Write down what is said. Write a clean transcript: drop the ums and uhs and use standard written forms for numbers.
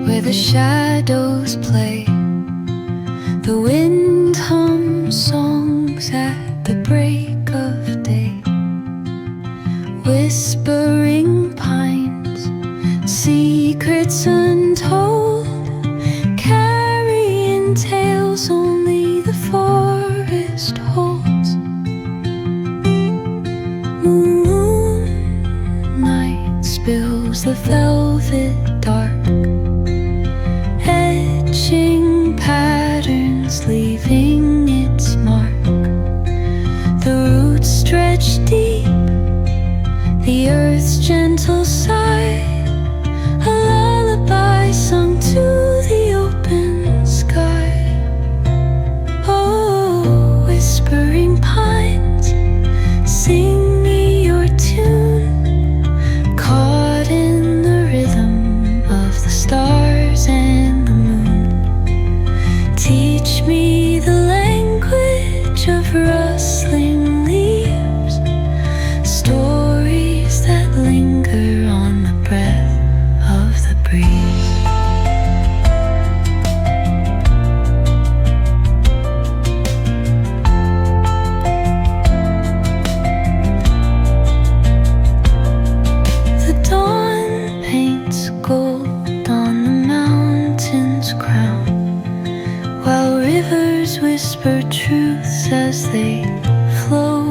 where the shadows play. The wind hums songs at the break of day. Whispering pines, secrets untold, carrying tales only the forest holds. Moonlight spills the velvet dark, etching patterns, leaving its mark. The roots stretch deep, the earth's gentle sigh, a lullaby sung to the open sky. Oh, whispering pines, sing me your tune, caught in the rhythm of the stars and the moon. Teach me the language of rustling leaves, stories that linger on the breath of the breeze. The dawn paints gold on the mountain's crown, while rivers whisper truths as they flow